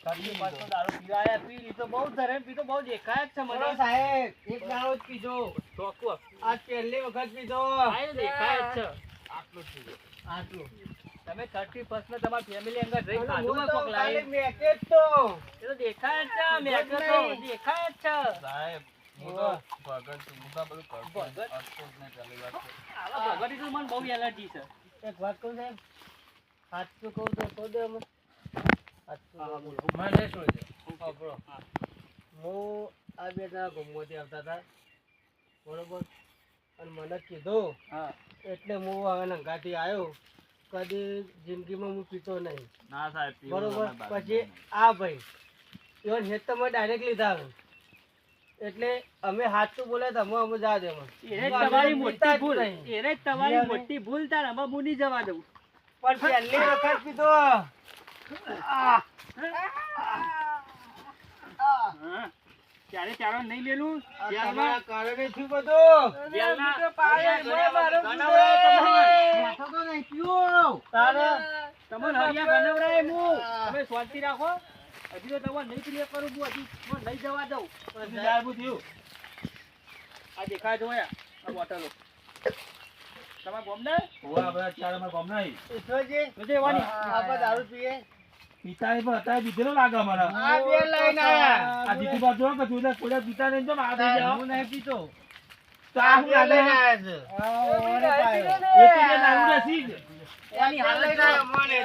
દારૂ પીવાયા પી લીધો બહુ ધરે પીધો બહુ દેખાય જ છે મને સાહેબ એક દાડો જ પીધો ચોખ્ખું આજ પહેલી વખત પીધો આયો દેખાય જ છે આટલું જ પીધો આટલું તમે 31st માં તમારી ફેમિલી અંગત રહી અને ખાધું હું માં તો કોક લાવી ખાલી મેકે જ તો એ તો દેખાય જ છે મેં તો નહીં. દેખાય જ છે સાહેબ હું તો ભગત છું. હું તો બધું કરતો જ. ભગત? કરતો જ નહીં પહેલી વાત તો. આવા ભગવતી તો મને બહુ એલર્જી છે એક વાત કહું સાહેબ સાચું કહું તો કહો દે અમે સાચું હા, કહું. બોલો. મને નહીં છોડી દે. સાંભળો. હા. હું આ બે જણા ઘૂમવાથી આવતા હતા બરોબર અને મને કીધું હા એટલે હું હવે નંગાથી આવ્યો કદી જિંદગીમાં હું પીતો નહીં ના સાહેબ પીવું બરોબર અમે બાકી પછી નહીં. આ ભાઈ ઇવન હેત તમે ડાયરેક્ટ લીધા હવે. એટલે અમે હાચું બોલે તો અમે જા દે એ જ તમારી મોટી ભૂલ એ જ તમારી યાર. મોટી ભૂલ તાર અમે હું નહીં જવા દઉં પણ પહેલી વખત પીધો હા ત્યારે ચારો નહીં લેલું તમારા કારણે થયું બધું તારે તમને હરિયા બનાવરાય હું તમે શાંતિ રાખો હજી તો તમારે નહીં ક્લિયર કરું હું હજી મને નહીં જવા દઉં પછી સાહેબ શું થયું? આ દેખાય જોયા આ બોટલો તમારા ગોમને ઓવા બધા ચાર અમારા ગામ નહીં. ઈશ્વરજી, જોજેવાની આપણે દારૂ પીએ પિતાએ પણ અત્યારે પીધેલો લાગે મને. આ બે લઈને આયા. આ દીકરી બાજુ જો કે તું કોઈ પિતા નહીં જો ને આ થઈ જાઓ. હું નહીં પીતો તો આ શું હાલે? લઈને આયા છે. એ તો જે દારૂ બેસી જ. એની હાલત લઈને આયા, મને.